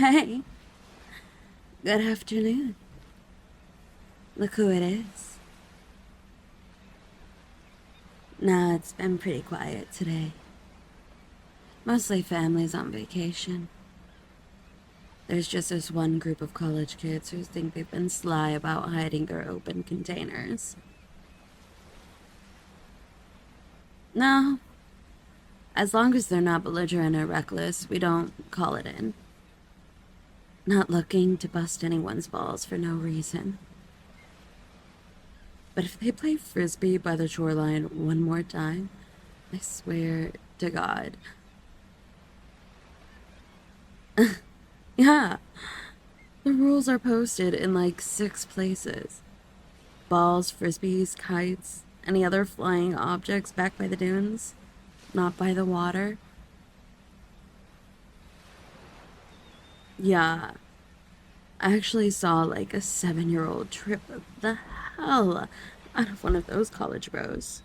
Hey, good afternoon. Look who it is. Nah, it's been pretty quiet today. Mostly families on vacation. There's just this one group of college kids who think they've been sly about hiding their open containers. No, as long as they're not belligerent or reckless, we don't call it in. Not looking to bust anyone's balls for no reason. But if they play frisbee by the shoreline one more time, I swear to God. Yeah, the rules are posted in like 6 places. Balls, frisbees, kites, any other flying objects back by the dunes, not by the water. Yeah, I actually saw like a 7-year-old trip the hell out of one of those college bros.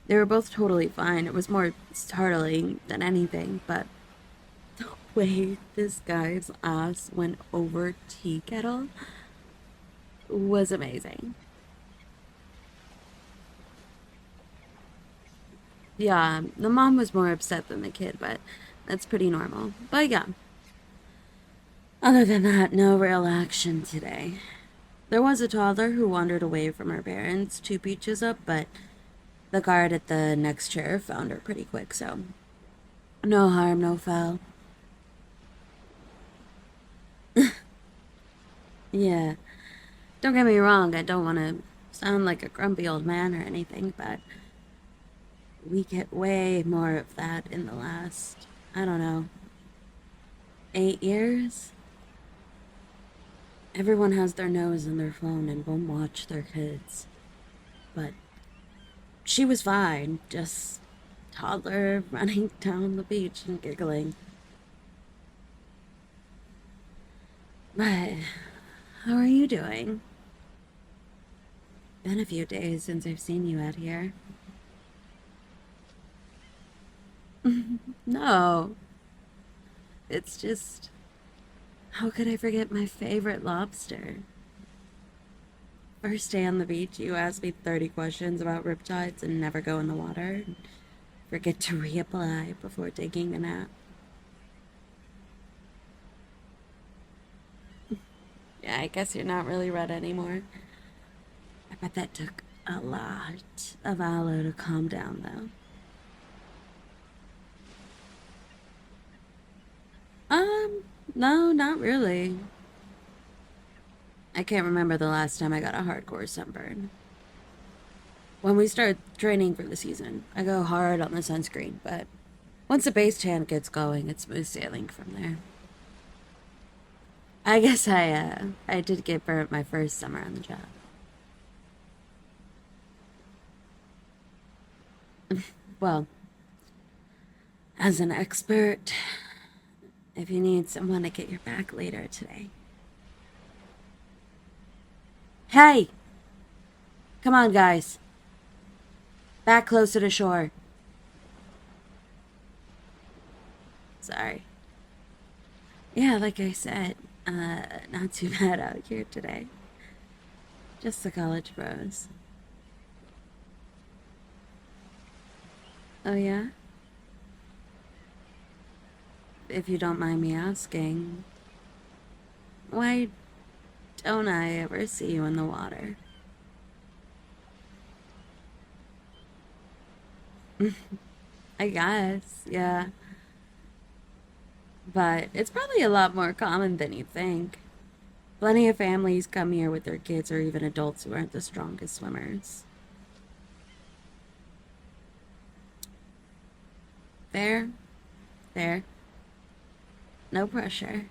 They were both totally fine. It was more startling than anything, but the way this guy's ass went over tea kettle was amazing. Yeah, the mom was more upset than the kid, but that's pretty normal. But yeah, other than that, no real action today. There was a toddler who wandered away from her parents 2 beaches up, but the guard at the next chair found her pretty quick, so no harm, no foul. Yeah, don't get me wrong, I don't want to sound like a grumpy old man or anything, but we get way more of that in the last, I don't know, 8 years. Everyone has their nose in their phone and won't watch their kids. But she was fine, just toddler running down the beach and giggling. But how are you doing? Been a few days since I've seen you out here. No, it's just, how could I forget my favorite lobster? First day on the beach, you ask me 30 questions about riptides and never go in the water. Forget to reapply before taking a nap. Yeah, I guess you're not really red anymore. I bet that took a lot of aloe to calm down, though. No, not really. I can't remember the last time I got a hardcore sunburn. When we start training for the season, I go hard on the sunscreen, but once the base tan gets going, it's smooth sailing from there. I guess I did get burnt my first summer on the job. Well, as an expert, if you need someone to get your back later today. Hey! Come on, guys. Back closer to shore. Sorry. Yeah, like I said, not too bad out here today. Just the college bros. Oh, yeah? If you don't mind me asking, why don't I ever see you in the water? I guess, yeah. But it's probably a lot more common than you think. Plenty of families come here with their kids or even adults who aren't the strongest swimmers. Fair? Fair. No pressure.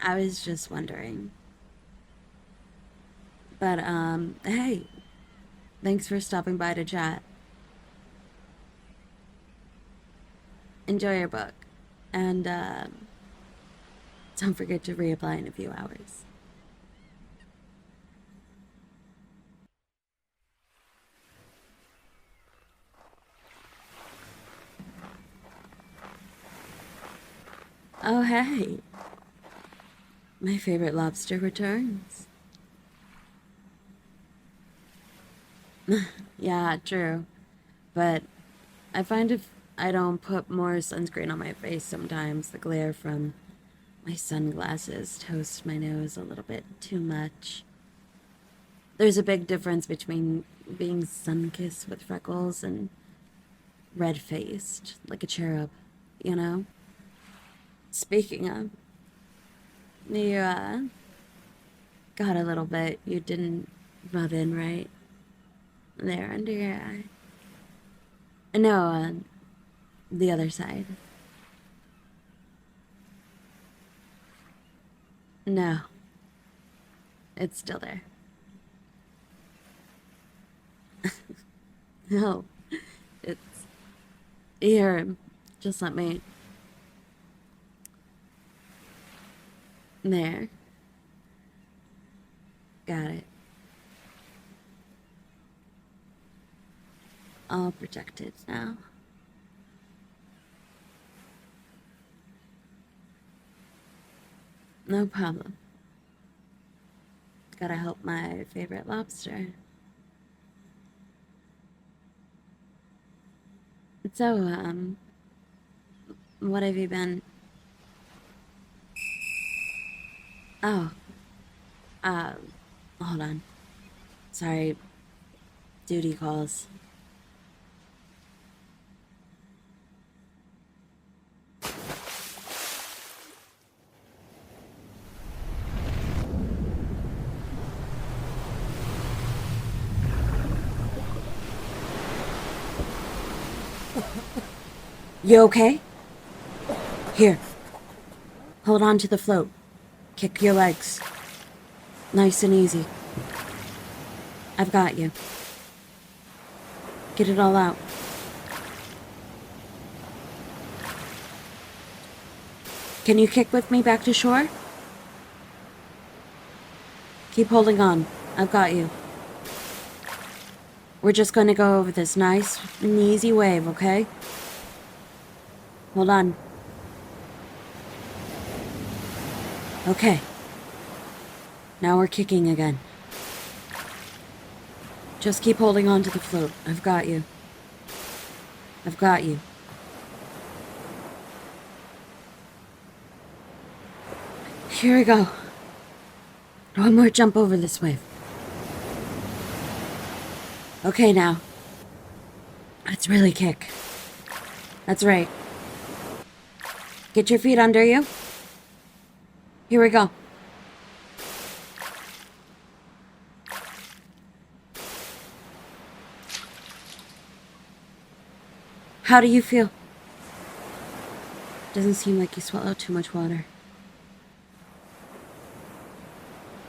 I was just wondering. But, hey, thanks for stopping by to chat. Enjoy your book. And, don't forget to reapply in a few hours. Oh, hey. My favorite lobster returns. Yeah, true. But I find if I don't put more sunscreen on my face sometimes, the glare from my sunglasses toast my nose a little bit too much. There's a big difference between being sun-kissed with freckles and red-faced, like a cherub, you know? Speaking of, you, got a little bit you didn't rub in right there under your eye. No, the other side. No, it's still there. No, it's here. Just let me. There. Got it. All protected now. No problem. Gotta help my favorite lobster. So, what have you been? Oh, uh, hold on. Sorry, duty calls. You okay? Here. Hold on to the float. Kick your legs. Nice and easy. I've got you. Get it all out. Can you kick with me back to shore? Keep holding on. I've got you. We're just going to go over this nice and easy wave, okay? Hold on. Okay. Now we're kicking again. Just keep holding on to the float. I've got you. I've got you. Here we go. One more jump over this wave. Okay, now. Let's really kick. That's right. Get your feet under you. Here we go. How do you feel? Doesn't seem like you swallowed too much water.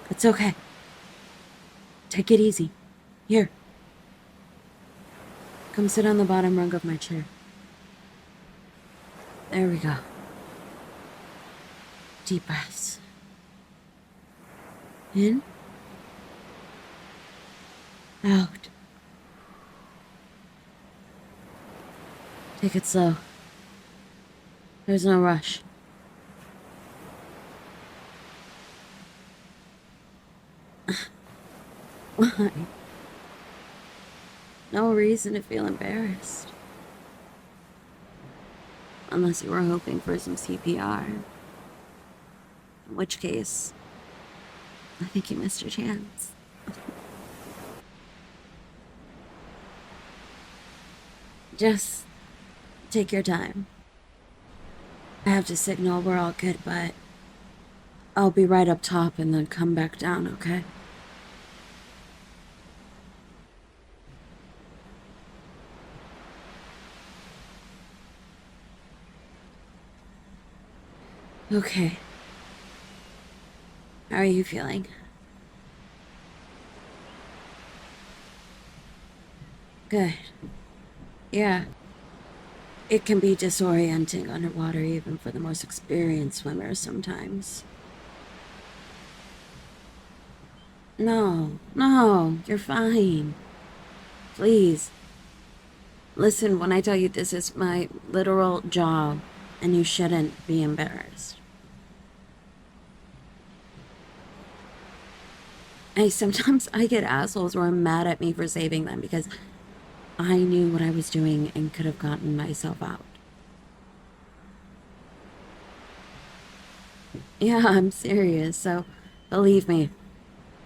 It's okay. Take it easy. Here. Come sit on the bottom rung of my chair. There we go. Deep breaths. In. Out. Take it slow. There's no rush. Why? No reason to feel embarrassed. Unless you were hoping for some CPR. In which case, I think you missed your chance. Just take your time. I have to signal we're all good, but I'll be right up top and then come back down, okay? Okay. How are you feeling? Good. Yeah. It can be disorienting underwater even for the most experienced swimmers sometimes. No, you're fine. Please. Listen, when I tell you this is my literal job, and you shouldn't be embarrassed. Sometimes I get assholes who are mad at me for saving them because I knew what I was doing and could have gotten myself out. Yeah, I'm serious, so believe me,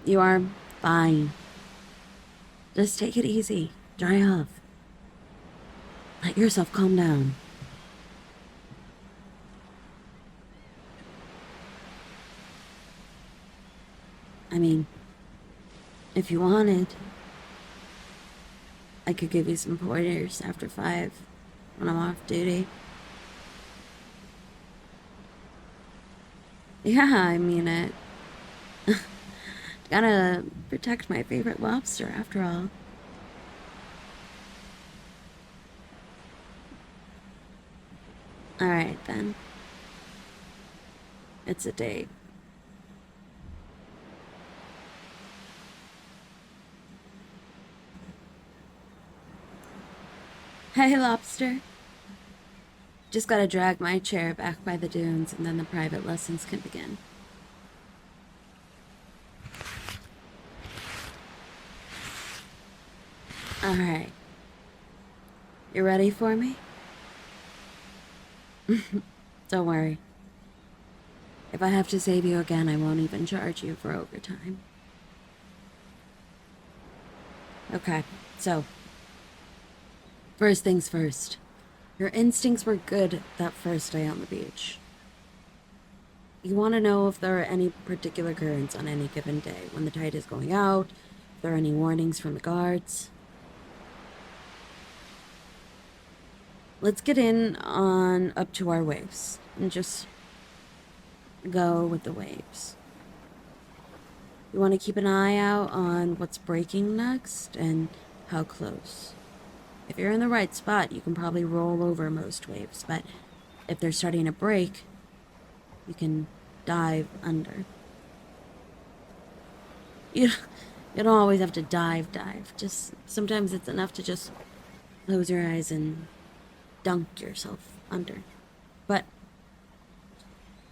you are fine. Just take it easy. Dry off. Let yourself calm down. I mean, if you wanted, I could give you some pointers after 5 when I'm off duty. Yeah, I mean it. Gotta protect my favorite lobster after all. Alright then. It's a date. Hey, lobster. Just gotta drag my chair back by the dunes and then the private lessons can begin. Alright. You ready for me? Don't worry. If I have to save you again, I won't even charge you for overtime. Okay, so first things first. Your instincts were good that first day on the beach. You want to know if there are any particular currents on any given day, when the tide is going out, if there are any warnings from the guards. Let's get in on up to our waves and just go with the waves. You want to keep an eye out on what's breaking next and how close. If you're in the right spot, you can probably roll over most waves, but if they're starting to break, you can dive under. You don't always have to dive. Just sometimes it's enough to just close your eyes and dunk yourself under. But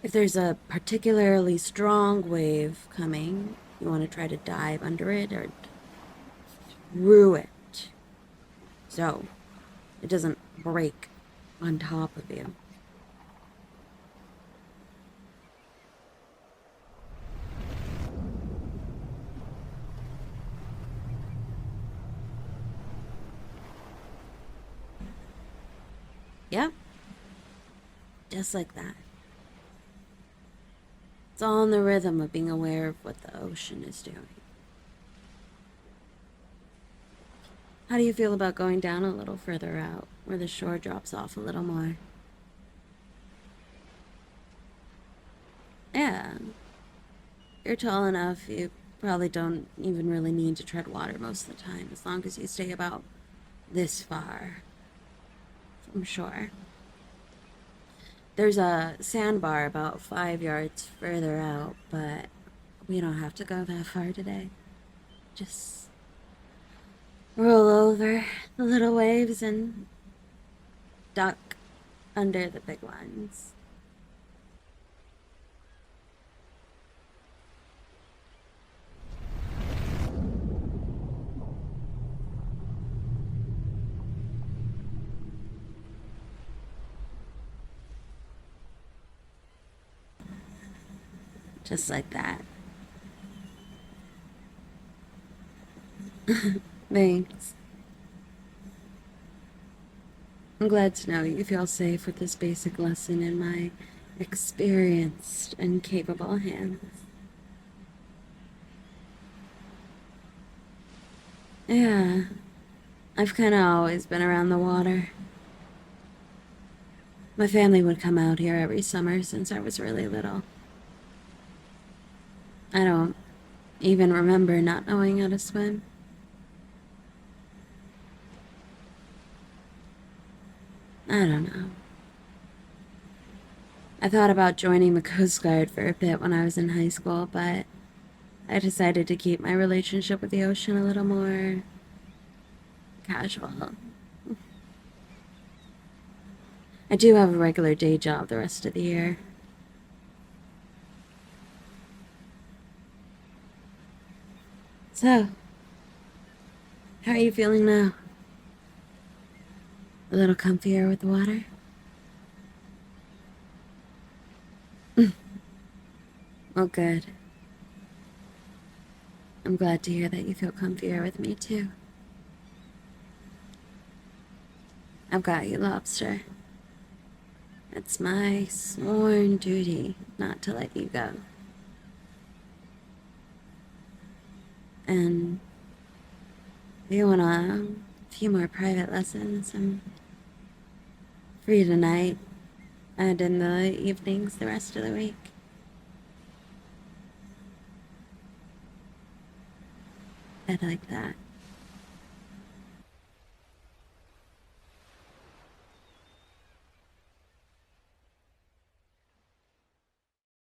if there's a particularly strong wave coming, you want to try to dive under it or through it, so it doesn't break on top of you. Yeah, just like that. It's all in the rhythm of being aware of what the ocean is doing. How do you feel about going down a little further out, where the shore drops off a little more? Yeah. You're tall enough, you probably don't even really need to tread water most of the time, as long as you stay about this far from shore. There's a sandbar about 5 yards further out, but we don't have to go that far today. Just roll over the little waves and duck under the big ones. Just like that. Thanks. I'm glad to know you feel safe with this basic lesson in my experienced and capable hands. Yeah, I've kind of always been around the water. My family would come out here every summer since I was really little. I don't even remember not knowing how to swim. I don't know. I thought about joining the Coast Guard for a bit when I was in high school, but I decided to keep my relationship with the ocean a little more casual. I do have a regular day job the rest of the year. So, how are you feeling now? A little comfier with the water? Well, good. I'm glad to hear that you feel comfier with me, too. I've got you, Lobster. It's my sworn duty not to let you go. And if you want a few more private lessons, I'm free tonight and in the evenings the rest of the week. I'd like that.